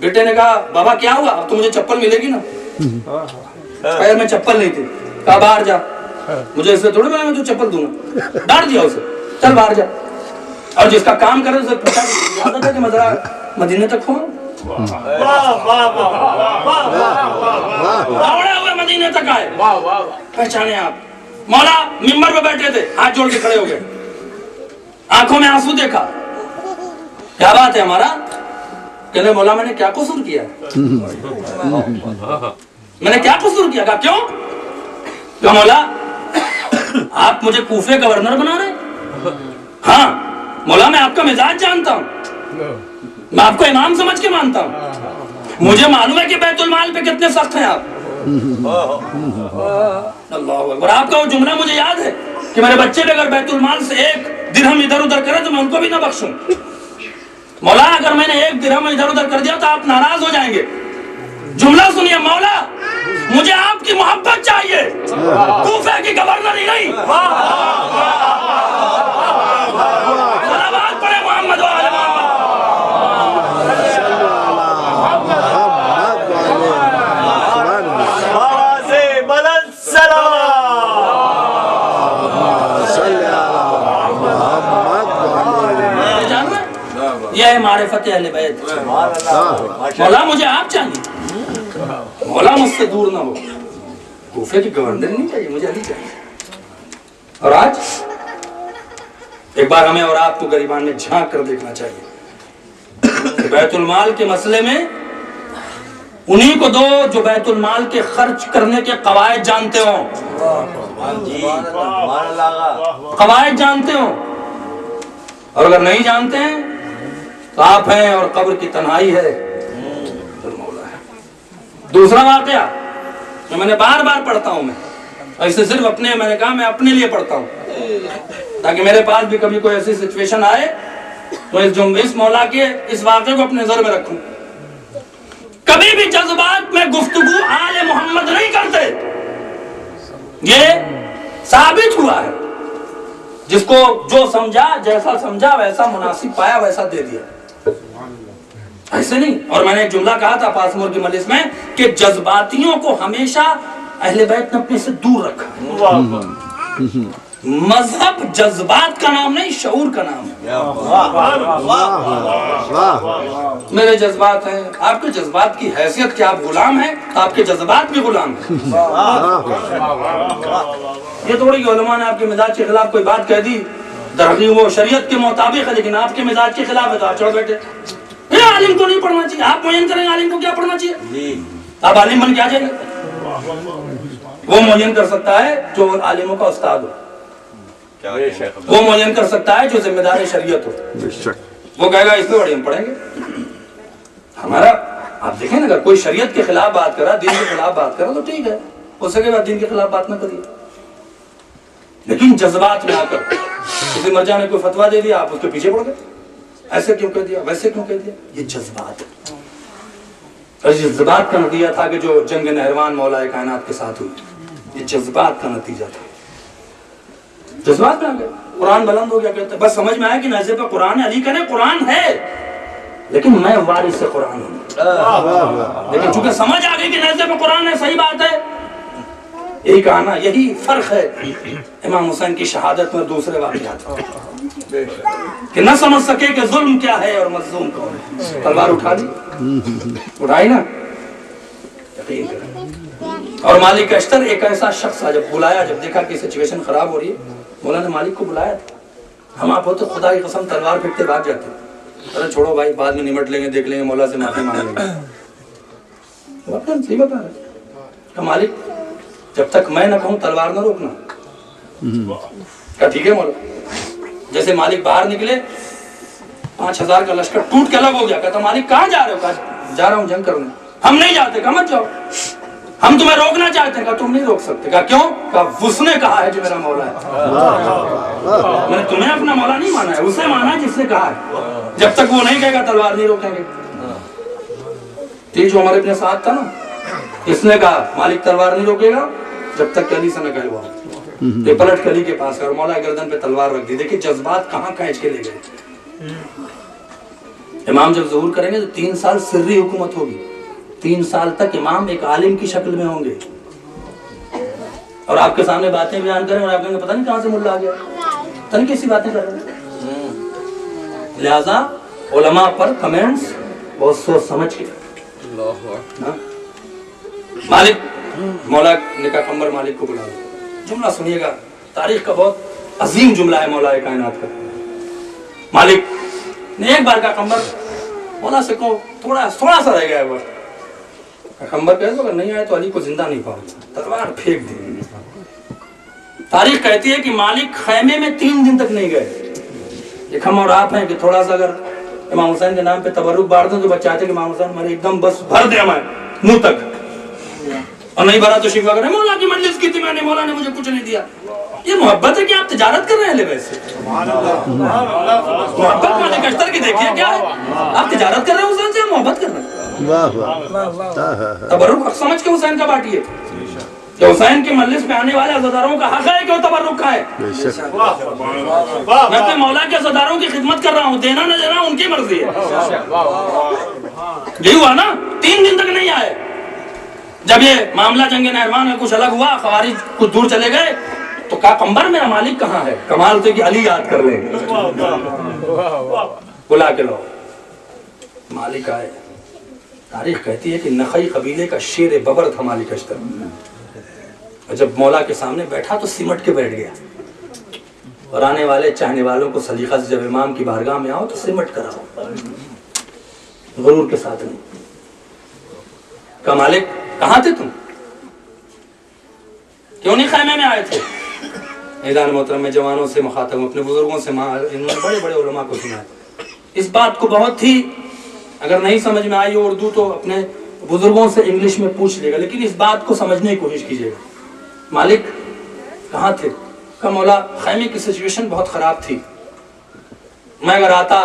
بیٹے نے کہا بابا کیا ہوا؟ اب تو مجھے چپل ملے گی نا، پیر میں چپل نہیں تھی، کہا باہر جا، مجھے اس سے تھوڑی میں تو چپل دوں گا، ڈانٹ دیا اسے، چل باہر جا۔ اور جس کا کام کرے اسے پوچھا عادت ہے کہ میں ذرا مدینے تک ہوں، دوڑے ہوئے مدینے تک آئے، پہچانے آپ؟ مولا ممبر پہ بیٹھے تھے، ہاتھ جوڑ کے کھڑے ہو گئے، آنکھوں میں آنسو دیکھا، کیا بات ہے ہمارا؟ کہنے مولا میں نے کیا قصور کیا؟ میں نے کیا قصور کیا؟ کہا کیوں؟ کہا مولا آپ مجھے کوفے گورنر بنا رہے؟ ہاں مولا میں آپ کا مزاج جانتا ہوں، میں آپ کو امام سمجھ کے مانتا ہوں، مجھے معلوم ہے کہ بیت المال پہ کتنے سخت ہیں آپ۔ اللہ اکبر، آپ کا وہ جملہ مجھے یاد ہے کہ میرے بچے بھی اگر بیت المال سے ایک درہم ادھر ادھر کرے تو میں ان کو بھی نہ بخشوں۔ مولا اگر میں نے ایک درہم ادھر ادھر کر دیا تو آپ ناراض ہو جائیں گے۔ جملہ سنیے، مولا مجھے آپ کی محبت چاہیے، کوفے کی گورنری نہیں۔ صلوات پڑھے محمد و آل محمد۔ یہ ہے معرفت اہل بیت۔ مولا مجھے آپ چاہیے، مولا مجھ سے دور نہ ہو، کوفے کی گورنر نہیں چاہیے، مجھے علی چاہیے۔ اور آج ایک بار ہمیں اور آپ کو غریبان میں جھانک کر دیکھنا چاہیے، بیت المال کے مسئلے میں انہی کو دو جو بیت المال کے خرچ کرنے کے قواعد جانتے ہوں، قواعد جانتے ہوں، اور اگر نہیں جانتے ہیں تو آپ ہیں اور قبر کی تنہائی ہے۔ دوسرا واقعہ جو میں نے بار بار پڑھتا ہوں، میں ایسے صرف اپنے، میں نے کہا میں اپنے لیے پڑھتا ہوں تاکہ میرے پاس بھی کبھی کوئی ایسی سچویشن آئے تو اس مولا کے اس واقعے کو اپنے نظر میں رکھوں۔ کبھی بھی جذبات میں گفتگو آل محمد نہیں کرتے، یہ ثابت ہوا ہے، جس کو جو سمجھا، جیسا سمجھا ویسا مناسب پایا ویسا دے دیا، ایسے نہیں۔ اور میں نے ایک جملہ کہا تھا پاسمور کی مجلس میں کہ جذباتیوں کو ہمیشہ اہل بیت نے اپنے سے دور رکھا۔ مذہب جذبات کا نام نہیں، شعور کا نام ہے۔ میرے جذبات ہیں، آپ کے جذبات کی حیثیت کہ آپ غلام ہیں، آپ کے جذبات بھی غلام ہیں۔ یہ تھوڑی کہ علماء نے آپ کے مزاج کے خلاف کوئی بات کہہ دی، درحقیقت وہ شریعت کے مطابق ہے لیکن آپ کے مزاج کے خلاف ہے تو آپ چڑھ بیٹھے۔ یہ عالم کو نہیں پڑھنا چاہیے، آپ معین کریں عالم کو کیا پڑھنا چاہیے؟ آپ عالم بن کیا جائیں گے؟ وہ معین کر سکتا ہے جو عالموں کا استاد ہو، وہ معین کر سکتا ہے جو ذمہ دار شریعت ہو، وہ کہے گا اس پہ بڑی ہم پڑھیں گے۔ ہمارا آپ دیکھیں نا، اگر کوئی شریعت کے خلاف بات کرا، دین کے خلاف بات کرا تو ٹھیک ہے، ہو سکے گا دین کے خلاف بات نہ کریے، لیکن جذبات میں آ کر کسی مرجع نے کوئی فتویٰ دے دیا، آپ اس کے پیچھے پڑ گئے، ایسے کیوں کہہ دیا، ویسے کیوں کہہ دیا، یہ جذبات ہے۔ اور جذبات کا نتیجہ تھا کہ جو جنگ نہروان مولا کائنات کے ساتھ ہوئی، یہ جذبات کا نتیجہ تھا، جذبات میں آ گئے۔ قرآن بلند ہو گیا، کہتے بس سمجھ میں آیا کہ نیزے پہ قرآن ہے، علی کہنے قرآن ہے لیکن میں وارث سے قرآن ہوں، لیکن چونکہ سمجھ آ گئی کہ نیزے پہ قرآن ہے، صحیح بات ہے، یہی کہنا، یہی فرق ہے امام حسین کی شہادت میں دوسرے واقعات کہ نہ سمجھ سکے کہ ظلم کیا ہے اور مظلوم کون ہے، تلوار اٹھا دی، اٹھائی نا، یقین کریں۔ اور مالک اشتر ایک ایسا شخص تھا، جب بلایا، جب دیکھا کہ سچویشن خراب ہو رہی ہے، مولا نے مالک کو بلایا تھا۔ ہم آپ ہوتے خدا کی قسم تلوار پھینکتے بھاگ جاتے، ارے چھوڑو بھائی بعد میں نمٹ لیں گے، دیکھ لیں گے، مولا سے معافی مانگ لیں گے۔ صحیح بتا رہے کہ مالک جب تک میں نہ کہوں تلوار نہ روکنا۔ کہا ٹھیک ہے مولا۔ جیسے مالک باہر نکلے، 5000 کا لشکر ٹوٹ کے الگ ہو گیا۔ کہتا مالک کہاں جا رہے ہو؟ کہا جا رہا ہوں جنگ کرنے۔ ہم نہیں جاتے۔ کہا مت جاؤ، ہم تمہیں روکنا چاہتے ہیں۔ کہا تم نہیں روک سکتے۔ کہا کیوں؟ کہا اس نے کہا ہے جو میرا مولا ہے، میں نے تمہیں اپنا مولا نہیں مانا ہے، اسے مانا ہے جس نے کہا ہے۔ جب تک وہ نہیں کہے گا تلوار نہیں روکیں گے۔ جو ہمارے اپنے ساتھ تھا نا، اس نے کہا مالک تلوار نہیں روکے گا جب تک کہ علی سے نہ کہلوا۔ یہ پلٹ کے علی کے پاس اور مولا گردن پہ تلوار رکھ دی۔ دیکھیں جذبات کہاں کھینچ کے لے گئے۔ امام جب ظہور کریں گے تو 3 سال سری حکومت ہوگی. 3 سال تک امام ایک عالم کی شکل میں ہوں گے اور آپ کے سامنے باتیں بیان کریں اور آپ کہیں گے پتہ نہیں کہاں سے ملا آ گیا, پتہ نہیں کیسی باتیں کر رہے ہیں. لہذا علماء پر کمنٹس بہت سوچ سمجھ کے. مالک مولا نے کہا قمر مالک کو بلا دو. جملہ سنیے گا, تاریخ کا بہت عظیم جملہ ہے مولا کائنات کا. مالک نے ایک بار کہا قمر مولا سے کو تھوڑا سا رہ گیا ہے وقت. قمر کہے تو اگر نہیں آئے تو علی کو زندہ نہیں پاؤں گا. تلوار پھینک دی. تاریخ کہتی ہے کہ مالک خیمے میں 3 دن تک نہیں گئے. ایک ہم اور آپ ہیں کہ تھوڑا سا اگر امام حسین کے نام پہ تبرک بانٹ دیں تو بچہ چاہتے کہ امام حسین ہمارے ایک دم بس بھر دے ہمیں منہ تک, اور نہیں بھرا تو شکوہ کریں مولا کی مجلس کی تھی میں نے, مولا نے مجھے کچھ نہیں دیا. یہ محبت ہے کہ آپ تجارت کر رہے ہیں لے ویسے. محبت مالک اشتر کی دیکھیے کیا ہے, آپ تجارت کر رہے ہیں حسین سے, محبت کر رہے ہیں. تبرک حق سمجھ کے حسین کا بانٹیے کہ حسین کے مجلس میں آنے والے عزاداروں کا حق ہے کہ وہ تبرک کھائے. میں اپنے مولا کے عزاداروں کی خدمت کر رہا ہوں, دینا نہ دینا ان کی مرضی ہے. یہی ہوا نا, 3 دن تک نہیں آئے. جب یہ معاملہ جنگ نہروان میں کچھ الگ ہوا, خوارج کچھ دور چلے گئے, تو کہا قمبر میرا مالک کہاں ہے؟ کمال تو کہ علی یاد کر لیں گے, بلا کے لاؤ. مالک آئے. تاریخ کہتی ہے کہ نخعی قبیلے کا شیر ببر تھا مالک اشتر. اور جب مولا کے سامنے بیٹھا تو سمٹ کے بیٹھ گیا. اور آنے والے چاہنے والوں کو سلیقہ سے جب امام کی بارگاہ میں آؤ تو سمٹ کر آؤ, غرور کے ساتھ نہیں. کہا مالک کہاں تھے تم, کیوں نہیں خیمے میں آئے تھے؟ اعزاز محترم میں جوانوں سے مخاطب ہوں, اپنے بزرگوں سے, انہوں نے بڑے بڑے علماء کو سنا ہے. اس بات کو بہت ہی اگر نہیں سمجھ میں آئی اردو تو اپنے بزرگوں سے انگلش میں پوچھ لے گا, لیکن اس بات کو سمجھنے کی کوشش کیجیے گا. مالک کہاں تھے؟ کہ مولا خیمے کی سچویشن بہت خراب تھی, میں اگر آتا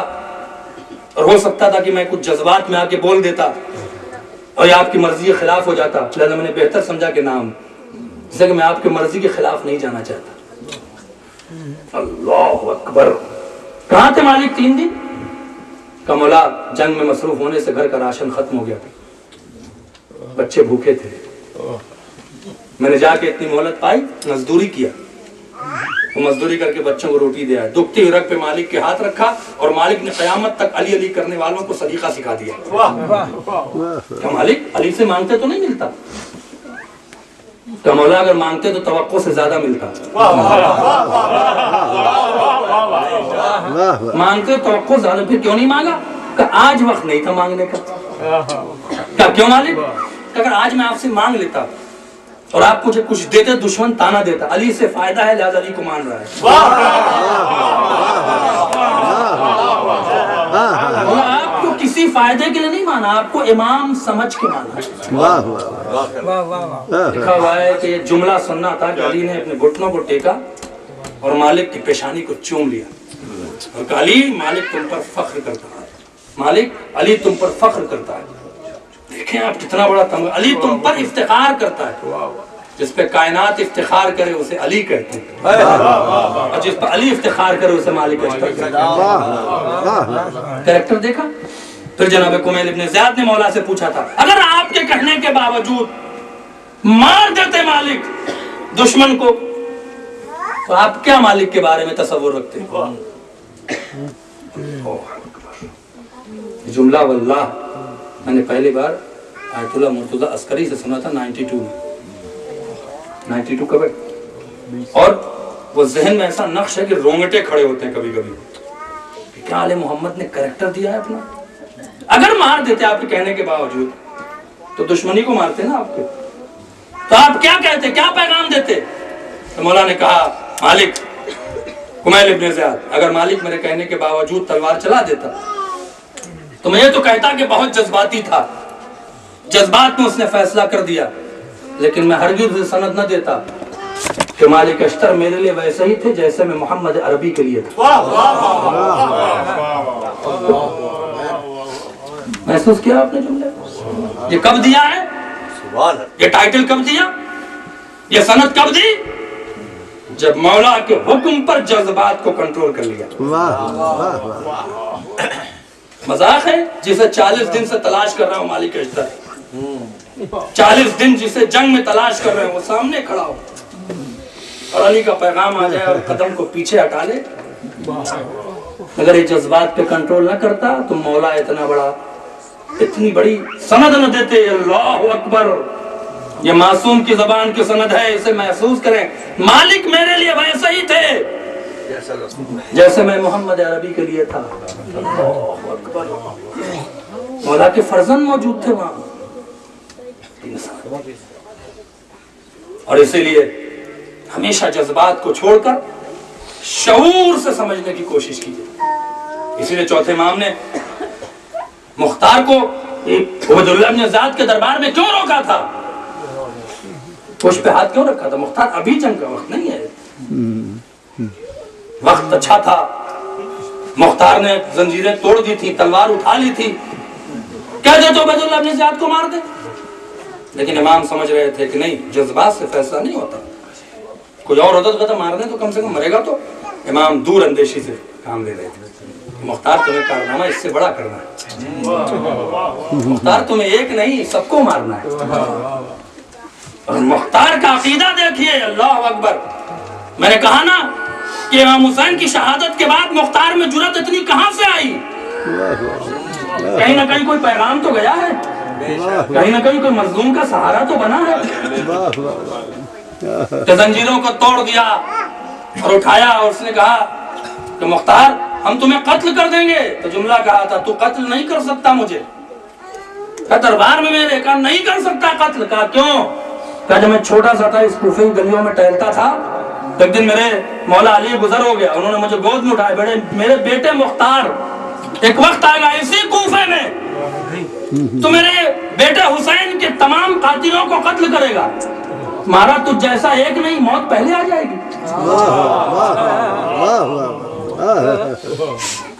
اور ہو سکتا تھا کہ میں کچھ جذبات میں آ کے بول دیتا اور یہ آپ کی مرضی کے خلاف ہو جاتا, لہذا میں نے بہتر سمجھا کہ نام جیسے کہ میں آپ کی مرضی کے خلاف نہیں جانا چاہتا. اللہ اکبر. کہاں تھے مالک 3 دن؟ کہ مولا جنگ میں مصروف ہونے سے گھر کا راشن ختم ہو گیا تھا, بچے بھوکے تھے, میں نے جا کے اتنی مہلت پائی, مزدوری کیا, وہ مزدوری کر کے بچوں کو روٹی دیا. دکھتی ہوئی رگ پہ مالک کے ہاتھ رکھا اور مالک نے قیامت تک علی علی کرنے والوں کو سلیقہ سکھا دیا. کہ مالک علی سے مانگتے تو نہیں ملتا, کہ مولا اگر مانگتے تو توقع سے زیادہ ملتا. مانگتے توقع زیادہ, پھر کیوں نہیں مانگا؟ کہ آج وقت نہیں تھا مانگنے کا. کیا کیوں مالک؟ کہ اگر آج میں آپ سے مانگ لیتا اور آپ مجھے کچھ دیتے دشمن تانا دیتا, علی سے فائدہ ہے لہذا علی کو مان رہا ہے. آپ کو کسی فائدے کے لیے نہیں مانا, آپ کو امام سمجھ کے مانا. لکھا ہوا ہے کہ یہ جملہ سننا تھا کہ علی نے اپنے گھٹنوں کو ٹیکا اور مالک کی پیشانی کو چوم لیا اور کہا علی مالک تم پر فخر کرتا ہے, مالک علی تم پر فخر کرتا ہے. دیکھیں آپ کتنا بڑا تمغہ, علی تم پر افتخار کرتا ہے. جس پہ کائنات افتخار کرے اسے علی کہتے ہیں, اور جس پر علی افتخار کرے اسے مالک اشتر کہتے ہیں. کریکٹر دیکھا. پھر جناب کمیل ابن زیاد نے مولا سے پوچھا تھا اگر آپ کے کہنے کے باوجود مار دیتے مالک دشمن کو تو آپ کیا مالک کے بارے میں تصور رکھتے ہیں؟ جملہ واللہ میں نے پہلی بار آیت اللہ مرتضی عسکری سے سنا تھا 92 میں. 92 کب ہے؟ اور وہ ذہن میں ایسا نقش ہے کہ رونگٹے کھڑے ہوتے ہیں کبھی کبھی. کیا آل محمد نے کریکٹر دیا ہے اپنا. اگر مار دیتے آپ کے کہنے کے باوجود تو دشمنی کو مارتے نا آپ کے, تو آپ کیا کہتے, کیا پیغام دیتے؟ تو مولا نے کہا مالک کمیل ابن زیاد اگر مالک میرے کہنے کے باوجود تلوار چلا دیتا تو میں یہ تو کہتا کہ بہت جذباتی تھا, جذبات میں اس نے فیصلہ کر دیا, لیکن میں ہرگز سند نہ دیتا کہ مالک اشتر میرے لیے ویسے ہی تھے جیسے میں محمد عربی کے لیے تھا. محسوس کیا آپ نے جملے؟ یہ کب دیا ہے؟ یہ ٹائٹل کب دیا؟ یہ سند کب دی؟ جب مولا کے حکم پر جذبات کو کنٹرول کر لیا. مذاق ہے جسے 40 دن سے تلاش کر رہا ہوں مالک اشتر، 40 دن جسے جنگ میں تلاش کر رہے ہیں وہ سامنے کھڑا ہو اور علی کا پیغام آ جائے اور قدم کو پیچھے ہٹا لے. اگر یہ جذبات پہ کنٹرول نہ کرتا تو مولا اتنا بڑا اتنی بڑی سند نہ دیتے. اللہ اکبر، یہ معصوم کی زبان کی سند ہے، اسے محسوس کریں. مالک میرے لیے ویسے ہی تھے جیسے میں محمد عربی کے لیے تھا. اللہ اکبر، مولا کے فرزند موجود تھے وہاں. اور اسی لیے ہمیشہ جذبات کو چھوڑ کر شعور سے سمجھنے کی کوشش کیجیے. اسی لیے چوتھے امام نے مختار کو عبید اللہ بن زیاد کے دربار میں کیوں روکا تھا؟ پشت پہ ہاتھ کیوں رکھا تھا؟ مختار ابھی جنگ کا وقت نہیں ہے، وقت اچھا تھا. مختار نے زنجیریں توڑ دی تھی، تلوار اٹھا لی تھی، کہہ دے تو عبید اللہ بن زیاد کو مار دے. لیکن امام سمجھ رہے تھے کہ نہیں، جذبات سے فیصلہ نہیں ہوتا. کوئی اور ہوتا تو مارنے تو کم سے کم مرے گا. تو امام دور اندیشی سے کام لے رہے تھے. مختار تمہیں کارنامہ اس سے بڑا کرنا ہے. مختار تمہیں ایک نہیں سب کو مارنا ہے. اور مختار کا عقیدہ دیکھیے. اللہ اکبر، میں نے کہا نا کہ امام حسین کی شہادت کے بعد مختار میں جرأت اتنی کہاں سے آئی؟ کہیں نہ کہیں کوئی پیغام تو گیا ہے، کہیں نہ کہیں کوئی مظلوم کا سہارا تو بنا ہے. کہ زنجیروں کو توڑ دیا اور اٹھایا اور اس نے کہا کہ مختار ہم تمہیں قتل کر دیں گے. تو جملہ کہا تھا تو قتل نہیں کر سکتا مجھے. کہا دربار میں میرے، کہا نہیں کر سکتا قتل. کہا کیوں؟ کہا جب میں چھوٹا سا تھا اس کوفے کی گلیوں میں ٹہلتا تھا تو ایک دن میرے مولا علی گزر ہو گیا، انہوں نے مجھے گود میں اٹھایا. میرے بیٹے مختار ایک وقت آئے گا اسی کوفے میں تو میرے بیٹے حسین کے تمام قاتلوں کو قتل کرے گا. مارا تو جیسا ایک نہیں، موت پہلے آ جائے گی.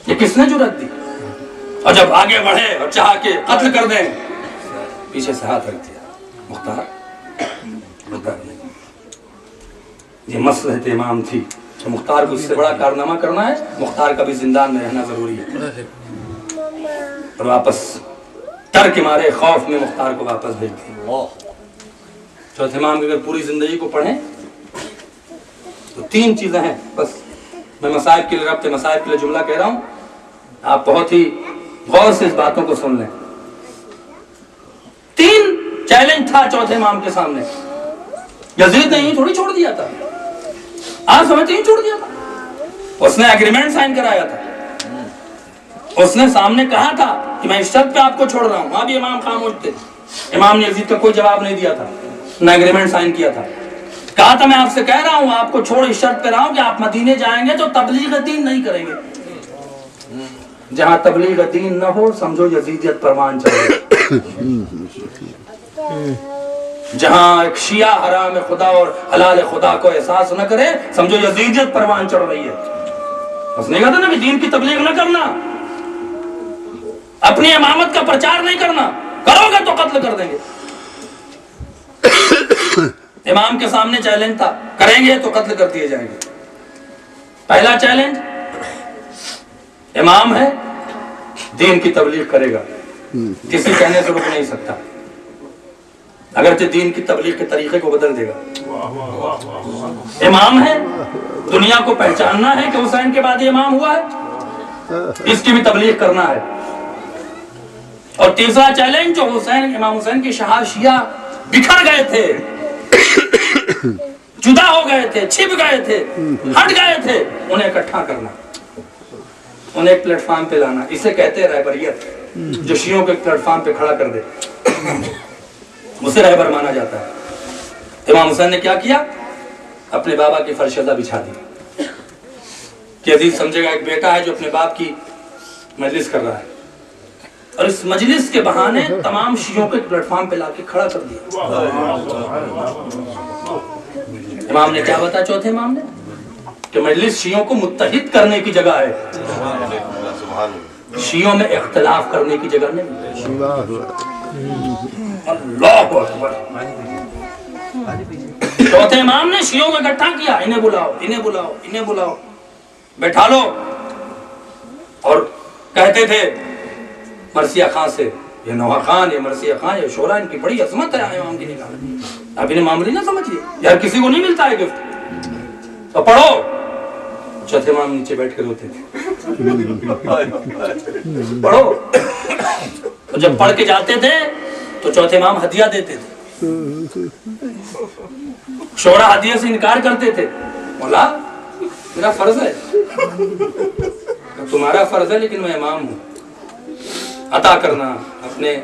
یہ کس نے جرأت دی؟ اور جب آگے بڑھے اور چاہا کہ قتل کر دیں، پیچھے سے ہاتھ رکھ دیا. مختار یہ مصلحت امام تھی کہ مختار کو اس سے بڑا کارنامہ کرنا ہے. مختار کا بھی زندان میں رہنا ضروری ہے. اور واپس ڈر کے مارے خوف میں مختار کو واپس بھیج دیا. چوتھے امام کی اگر پوری زندگی کو پڑھیں تو 3 چیزیں ہیں بس. میں مصائب کے لیے ربط مصائب کے لیے جملہ کہہ رہا ہوں، آپ بہت ہی غور سے اس باتوں کو سن لیں. 3 چیلنج تھا چوتھے امام کے سامنے. یزید نے یوں تھوڑی چھوڑ دیا تھا، آپ سمجھتے ہی چھوڑ دیا تھا. اس نے ایگریمنٹ سائن کرایا تھا. اس نے سامنے کہا تھا کہ میں اس شرط پہ آپ کو چھوڑ رہا ہوں. وہاں بھی امام خاموش تھے. امام نے یزید کا کوئی جواب نہیں دیا تھا، نہ ایگریمنٹ سائن کیا تھا. کہا تھا میں آپ سے کہہ رہا ہوں، آپ کو چھوڑ اس شرط پہ رہا ہوں کہ آپ مدینے جائیں گے تو تبلیغ دین نہیں کریں گے. جہاں تبلیغ دین نہ ہو سمجھو یزیدیت پروان چلے. جہاں ایک شیعہ حرام خدا اور حلال خدا کو احساس نہ کرے سمجھو یزیدیت پروان چڑھ رہی ہے. اس نے کہا تھا نا کہ دین کی تبلیغ نہ کرنا، اپنی امامت کا پرچار نہیں کرنا، کرو گے تو قتل کر دیں گے. امام کے سامنے چیلنج تھا، کریں گے تو قتل کر دیے جائیں گے. پہلا چیلنج، امام ہے دین کی تبلیغ کرے گا، کسی کہنے سے رک نہیں سکتا، اگرچہ دین کی تبلیغ کے طریقے کو بدل دے گا. امام ہے، دنیا کو پہچاننا ہے کہ حسین کے بعد امام ہوا ہے، اس کی بھی تبلیغ کرنا ہے. اور تیسرا چیلنج جو امام حسین کی شیعہ بکھر گئے تھے، جدا ہو گئے تھے، چھپ گئے تھے، ہٹ گئے تھے، انہیں اکٹھا کرنا، انہیں ایک پلیٹ فارم پہ لانا. اسے کہتے ہیں رہبریت. جو شیعوں کو ایک پلیٹ فارم پہ کھڑا کر دے اسے رہبر مانا جاتا ہے. امام حسین نے کیا کیا؟ اپنے بابا کی فرشدہ بچھا دی کہ عزیز سمجھے گا ایک بیٹا ہے جو اپنے باپ کی مجلس کر رہا ہے، اور اس مجلس کے بہانے تمام شیعوں کو ایک پلیٹ فارم پہ لا کے کھڑا کر دیا. امام نے کیا بتایا؟ چوتھے امام نے کہ مجلس شیعوں کو متحد کرنے کی جگہ ہے، شیعوں میں اختلاف کرنے کی جگہ نہیں. اللہ اکبر. چوتھے امام نے شیعوں کو اکٹھا کیا، انہیں بلاؤ، انہیں بلاؤ، انہیں بلاؤ، بیٹھا لو. اور کہتے تھے مرثیہ خان سے، یہ نوحہ خان، یہ مرثیہ خان، یہ شعرا، ان کی بڑی عظمت ہے امام کی نگاہ میں. آپ انہیں معمولی نہ سمجھیے، یار کسی کو نہیں ملتا ہے گفٹ. تو پڑھو. چوتھے امام نیچے بیٹھ کے روتے تھے. پڑھو. تو جب پڑھ کے جاتے تھے تو چوتھے امام ہدیہ دیتے تھے. شعرا ہدیہ سے انکار کرتے تھے. مولا میرا فرض ہے. تمہارا فرض ہے لیکن میں امام ہوں. عطا کرنا، اپنے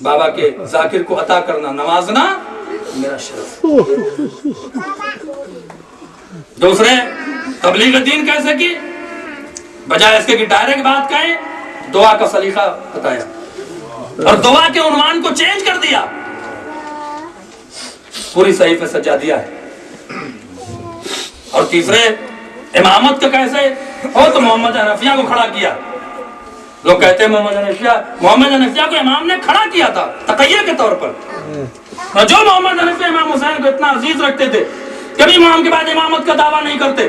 بابا کے ذاکر کو عطا کرنا، نوازنا میرا شرف. دوسرے تبلیغ دین کیسے کی؟ بجائے اس کے کہ ڈائریکٹ بات کہیں، دعا کا سلیقہ بتایا اور دعا کے عنوان کو چینج کر دیا. پوری صحیفہ سجا دیا ہے. اور تیسرے امامت کا کیسے ہو تو محمد حنفیہ کو کھڑا کیا. لوگ کہتے ہیں محمد حنفیہ کو امام نے کھڑا کیا تھا تقیہ کے طور پر. اور جو محمد حنفیہ امام حسین کو اتنا عزیز رکھتے تھے کبھی امام کے بعد امامت کا دعویٰ نہیں کرتے.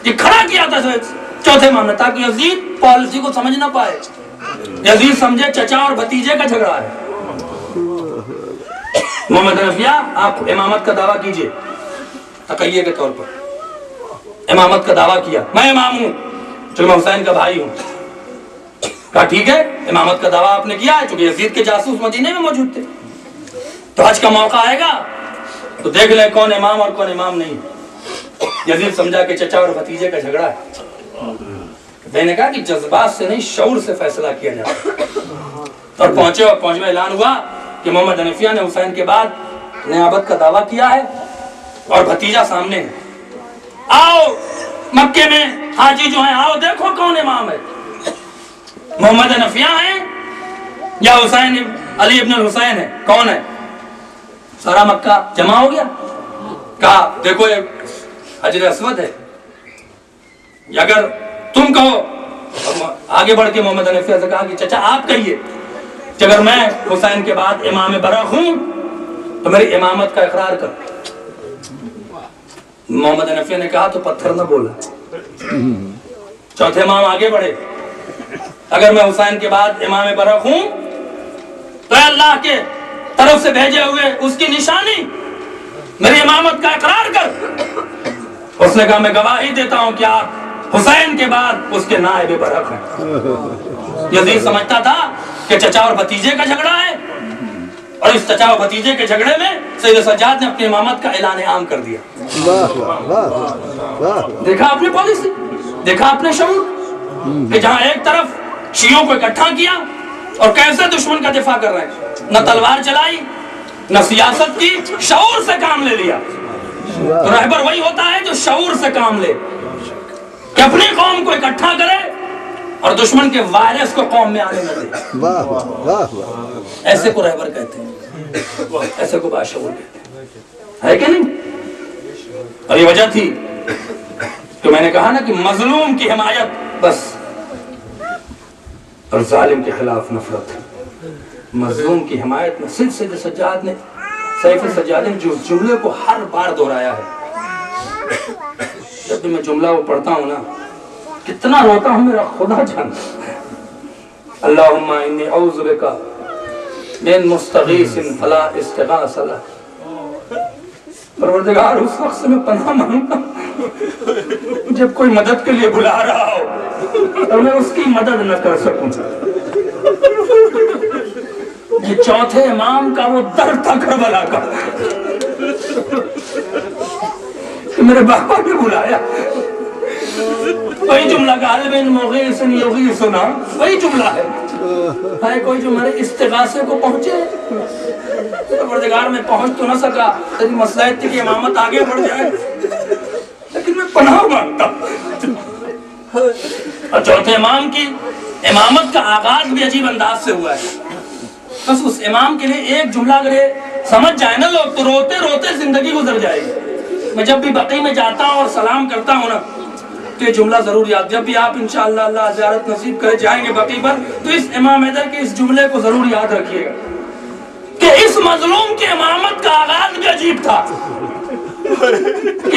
یہ کھڑا کیا تھا چوتھے امام نے تاکہ یزید پالیسی کو سمجھ نہ پائے. یزید سمجھے چچا اور بھتیجے کا جھگڑا ہے. محمد حنفیہ آپ امامت کا دعویٰ کیجئے تقیہ کے طور پر. امامت کا دعویٰ کیا، میں امام ہوں چلو میں حسین کا بھائی ہوں. کہا ٹھیک ہے امامت کا دعویٰ آپ نے کیا ہے چونکہ یزید کے جاسوس مدینے میں موجود تھے. تو حج کا موقع آئے گا تو دیکھ لیں کون امام اور کون امام نہیں. یزید سمجھا کہ چچا اور بھتیجے کا جھگڑا ہے. میں نے کہا کہ جذبات سے نہیں شعور سے فیصلہ کیا جائے. اور پہنچے اعلان ہوا کہ محمد حنفیہ نے حسین کے بعد نیابت کا دعویٰ کیا ہے اور بھتیجا سامنے ہے. آؤ مکے میں حاجی جو ہیں آؤ دیکھو کون امام ہے، محمد حنفیہ ہیں یا حسین علی ابن الحسین ہے، کون ہے؟ سارا مکہ جمع ہو گیا. کہا دیکھو یہ حجر اسود ہے، اگر تم کہو. آگے بڑھ کے محمد حنفیہ سے کہا کہ چچا آپ کہیے کہ اگر میں حسین کے بعد امام برق ہوں تو میری امامت کا اقرار کر. محمد حنفیہ نے کہا تو پتھر نہ بولا. چوتھے امام آگے بڑھے، اگر میں حسین کے بعد امام برق ہوں تو اے اللہ کے طرف سے بھیجے ہوئے اس کی نشانی میری امامت کا اقرار کر. اس نے کہا میں گواہی دیتا ہوں کہ آپ حسین کے بعد اس کے نائب برق ہیں. یزید سمجھتا تھا کہ چچا اور بھتیجے کا جھگڑا ہے اور اس چچا اور بھتیجے کے جھگڑے میں سید سجاد نے اپنی امامت کا اعلان عام کر دیا. دیکھا آپ نے پالیسی، دیکھا آپ نے شعور کہ جہاں ایک طرف شیعوں کو اکٹھا کیا اور کیسے دشمن کا دفاع کر رہے ہیں، نہ تلوار چلائی نہ سیاست کی، شعور سے کام لے لیا. تو رہبر وہی ہوتا ہے جو شعور سے کام لے کہ اپنی قوم کو اکٹھا کرے اور دشمن کے وائرس کو قوم میں آنے نہ دے. ایسے کو رہبر کہتے ہیں، ایسے کو باشعور کہتے ہیں، ہے کہ نہیں؟ اور یہ وجہ تھی کہ میں نے کہا نا کہ مظلوم کی حمایت بس اور ظالم کے خلاف نفرت. مظلوم کی حمایت میں صرف سید سجاد نے، سیف سجاد نے جو جملے کو ہر بار دہرایا ہے. جب بھی میں جملہ وہ پڑھتا ہوں نا کتنا روتا ہوں میرا خدا جانتا ہے. اللہم انی اعوذ بک من مستغیث فلا استغاث لہ. پروردگار اس وقت سے میں پناہ مانگتا ہوں جب کوئی مدد کے لیے بلا رہا ہو اور میں اس کی مدد نہ کر سکوں. یہ چوتھے امام کا وہ درد تھا کربلا کا کہ میرے بابا نے بلایا. وہی جملہ غالب مغیث یغیثنا، وہی جملہ ہے کوئی جو میرے استغاثے کو پہنچے. پروردگار میں پہنچ تو نہ سکا، تیری مصلحت تھی کہ امامت آگے بڑھ جائے، لیکن میں پناہ مانگتا. اور چوتھے امام کی امامت کا آغاز بھی عجیب انداز سے ہوا ہے. بس اس امام کے لیے ایک جملہ اگر سمجھ جائے نا لوگ تو روتے روتے زندگی گزر جائے گی. میں جب بھی بقی میں جاتا ہوں اور سلام کرتا ہوں نا تو یہ جملہ ضرور یاد، جب بھی آپ انشاءاللہ اللہ زیارت نصیب کرے جائیں گے بقی پر تو اس امام حیدر کے اس جملے کو ضرور یاد رکھیے گا کہ اس مظلوم کی امامت کا آغاز بھی عجیب تھا.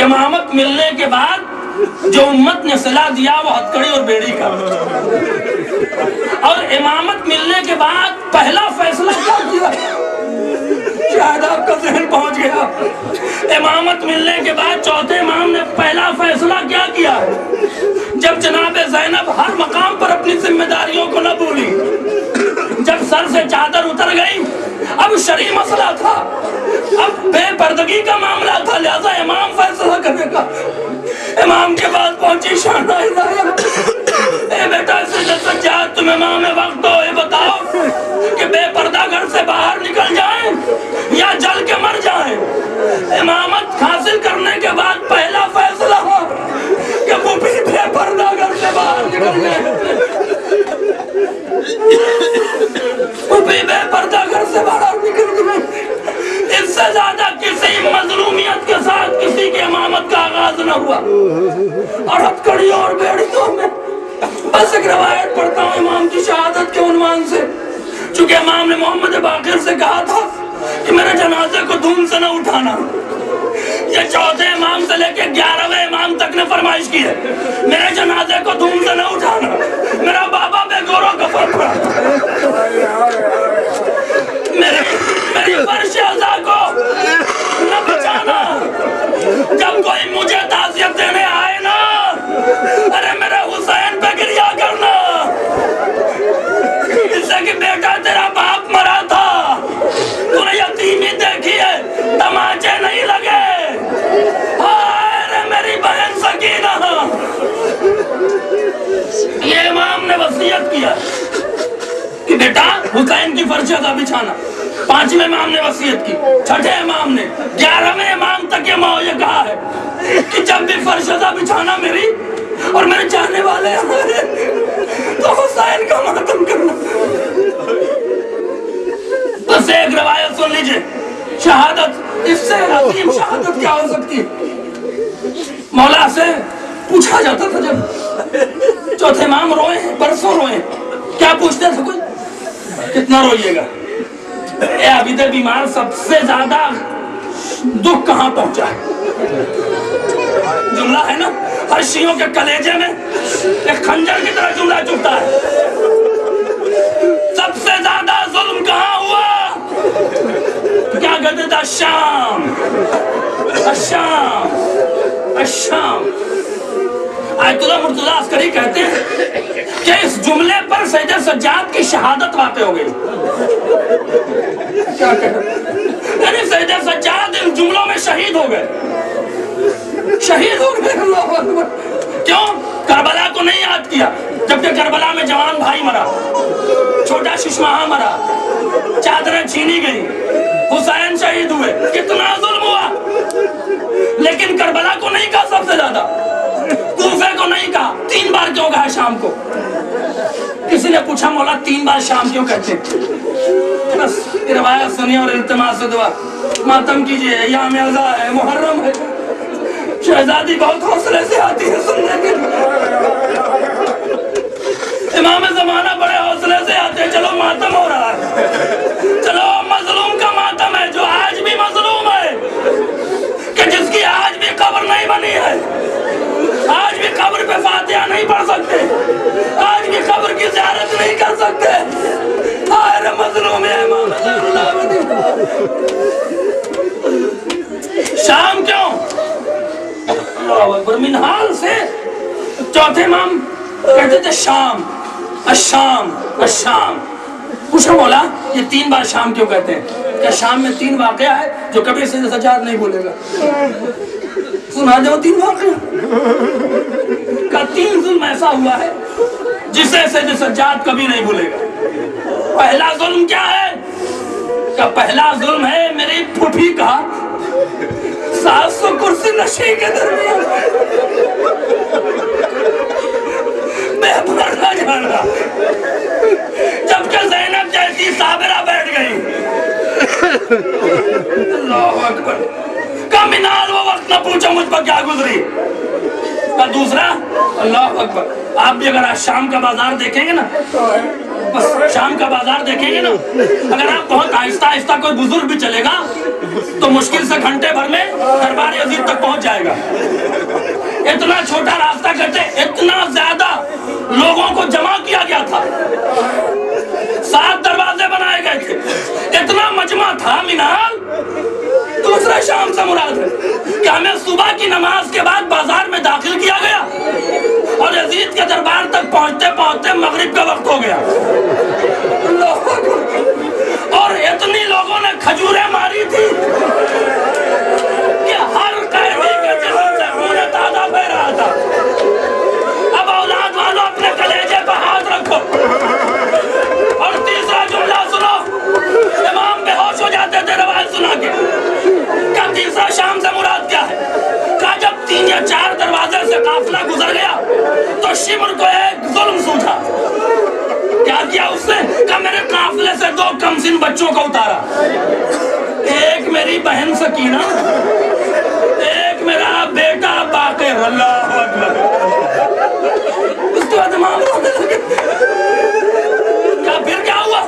امامت ملنے کے بعد جو امت نے صلاح دیا وہ ہتھکڑی اور بیڑی کا. اور امامت ملنے کے بعد پہلا فیصلہ کیا کیا؟ شاید آپ کا ذہن پہنچ گیا۔ امامت ملنے کے بعد چوتھے امام نے پہلا فیصلہ کیا کیا؟ جب جناب زینب ہر مقام پر اپنی ذمہ داریوں کو نہ بھولی، جب سر سے چادر اتر گئی، اب شرعی مسئلہ تھا، اب بے پردگی کا معاملہ تھا، لہذا امام فیصلہ کرے گا۔ امام کے بعد پہنچی شاہنہ ہدایت، اے بیٹا سید سجاد تم امام وقت ہو، یہ بتاؤ کہ بے پردہ گھر سے باہر نکل جائیں یا جل کے مر جائیں؟ امامت حاصل کرنے کے بعد پہلا فیصلہ ہو کہ وہ بھی بے پردہ گھر سے باہر نکل جائے، وہ بھی بے پردہ گھر سے باہر نکل گئے۔ اس سے زیادہ کسی مظلومیت کے ساتھ کسی کی امامت کا آغاز نہ ہوا۔ اور ہتھکڑیوں اور بیڑیوں میں بس ایک روایت پڑھتا ہوں امام کی شہادت کے عنوان سے، چونکہ امام نے محمد باقر سے کہا تھا کہ میرے جنازے کو دھوم سے نہ اٹھانا۔ یہ چوتھے امام سے لے کے 11ویں امام تک نے فرمائش کی ہے، میرے جنازے کو دھوم سے نہ اٹھانا، میرا بابا بے گورو کفن پڑا، میری فرش عزا کو نہ بچانا۔ جب کوئی مجھے تعزیت دینے آئے نا، ارے میرے حسین پہ گریا کرنا، اس سے کہ بیٹا تیرا باپ مرا تھا، تو نے یتیمی دیکھی ہے، تماچے نہیں لگے۔ ارے میری بہن سکینہ، یہ امام نے وصیت کیا کہ بیٹا حسین کی فرش عزا بچھانا۔ 5ویں امام نے وصیت کی، 6ٹھے امام نے، 11ویں امام تک یہ کہا ہے کہ جب بھی فرش عزا بچھانا میری اور میرے چاہنے والے ہمارے تو حسین کا ماتم کرنا۔ بس ایک روایت سن لیجئے، شہادت اس سے عظیم شہادت کیا ہو سکتی ہے؟ مولا سے پوچھا جاتا تھا جب چوتھے امام روئے ہیں، برسوں روئے ہیں، کیا پوچھتے تھے کوئی؟ کتنا روئیے گا؟ اے عبید بیمار، سب سے زیادہ دکھ کہاں پہنچا ہے؟ جملہ ہے نا، ہر شیعوں کے کلیجے میں ایک خنجر کی طرح جملہ چبھتا ہے۔ سب سے زیادہ ظلم کہاں ہوا؟ کیا کہتے تھے؟ الشام، الشام، الشام۔ آیت اللہ مرتضی عسکری کہتے ہیں کہ اس جملے پر سید سجاد کی شہادت واقع ہو گئی۔ کیا یعنی سید سجاد ان جملوں میں شہید ہو گئے، شہید ہو گئے۔ اللہ اکبر۔ کیوں؟ کربلا کو نہیں یاد کیا، جبکہ کربلا میں جوان بھائی مرا، چھوٹا ششماہ مرا، چادریں چھینی گئی، حسین شہید ہوئے، کتنا ظلم ہوا، لیکن کربلا کو نہیں کہا سب سے زیادہ، کوفے کو نہیں کہا۔ 3 بار کیوں کہا شام کو؟ کسی نے پوچھا مولا 3 بار شام کیوں کہتے؟ بس روایت سنی اور التماس سے دعا، ماتم کیجئے، ایام عزا ہے، محرم ہے، شہزادی بہت حوصلے سے آتی ہے سننے کے لیے، امام زمانہ بڑے حوصلے سے آتے ہیں، چلو ماتم ہو رہا ہے، چلو مظلوم کا ماتم ہے، جو آج بھی مظلوم ہے، کہ جس کی آج بھی قبر نہیں بنی ہے، آج بھی قبر پہ فاتحہ نہیں پڑھ سکتے، آج بھی قبر کی زیارت نہیں کر سکتے، آئے مظلوم ہے امام شام کیوں؟ اللہ اکبر۔ منحال سے چوتھے امام کہتے تھے شام، الشام، الشام۔ پوچھا مولا یہ 3 بار شام کیوں کہتے ہیں؟ کیا شام میں 3 واقعہ ہے جو کبھی سید سجاد نہیں بھولے گا؟ سنا دو 3 واقعہ کا 3 ظلم ایسا ہوا ہے جسے سید سجاد کبھی نہیں بھولے گا۔ پہلا ظلم کیا ہے؟ کہ پہلا ظلم ہے میری پھوپھی کا 700 کرسی نشی کے درمیان میں بھرنا جانا، جبکہ زینب جیسی صابرہ بیٹھ گئی۔ اللہ اکبر۔ کا منال وہ وقت نہ پوچھو مجھ پر کیا گزری۔ کا دوسرا، اللہ اکبر، آپ بھی اگر آج شام کا بازار دیکھیں گے نا، بس شام کا بازار دیکھیں گے نا، اگر آپ بہت آہستہ آہستہ کوئی بزرگ بھی چلے گا تو مشکل سے گھنٹے بھر میں دربار عزیز تک پہنچ جائے گا۔ اتنا چھوٹا راستہ کرتے، اتنا زیادہ لوگوں کو جمع کیا گیا تھا سے مراد ہے کہ ہمیں صبح کی نماز کے بعد بازار میں داخل کیا گیا اور یزید کے دربار تک پہنچتے پہنچتے مغرب کا وقت ہو گیا. اور اتنی لوگوں نے کھجوریں ماری تھی کہ ہر قیدی کے جسم سے خون تازہ بہ رہا تھا. اب اولاد والوں اپنے کلیجے پہ ہاتھ رکھو. اور تیسرا جملہ سنو. امام بے ہوش ہو جاتے تھے روایت سنا کے. کیا تیسرا شام سے مراد کیا ہے؟ کہا جب 3 یا 4 دروازے سے قافلہ گزر گیا تو شمر کو ایک ظلم سوچا. کیا کیا اس نے؟ کہا میرے قافلے سے 2 کمسن بچوں کو اتارا. ایک میری بہن سکینہ, ایک میرا بیٹا باقر. اللہ اکبر. اس کے بعد امام رونے لگے. کہا پھر کیا ہوا؟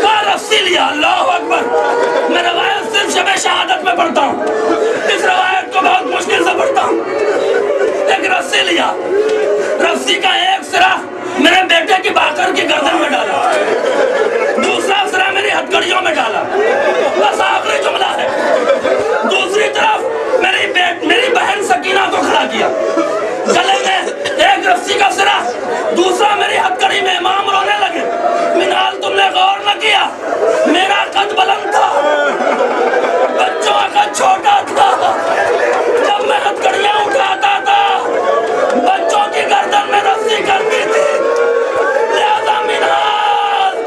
کہا رسی لیا. اللہ اکبر. میں روایت صرف شب شہادت میں پڑھتا ہوں, اس روایت کو بہت مشکل سے پڑھتا ہوں. ایک رسی لیا, رسی کا ایک سرا میرے بیٹے کی باقر کی گردن میں ڈالا, دوسرا سرا میری ہتھکڑیوں میں ڈالا. بس آخری جملہ ہے. دوسری طرف میری بہن سکینہ کو کھڑا کیا, گلے میں ایک رسی کا سرا, دوسرا میری ہتھکڑی میں. امام رونے لگے. منال تم نے غور نہ کیا, میرا قد بلند تھا, بچوں کا قد چھوٹا تھا. جب میں ہتھکڑیاں اٹھاتا تھا بچوں کی گردن میں رسی کرتی تھی. لہذا منال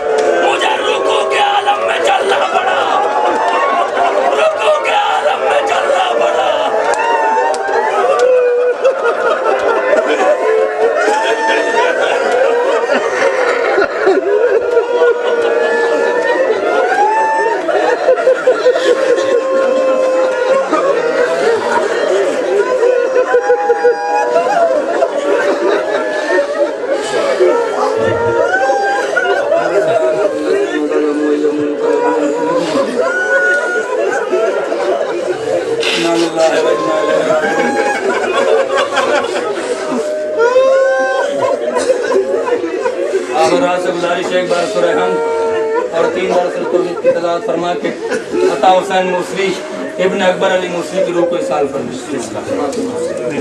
مجھے رکوع کے عالم میں چلنا پڑا, رکوع کے عالم میں چلنا پڑا. سے گزارش ایک بار سورہ حمد اور 3 بار سورۃ التوحید کی تلاوت فرما کے عطا حسین موصلی ابن اکبر علی موصلی کی روح کو اصال فرمائیں.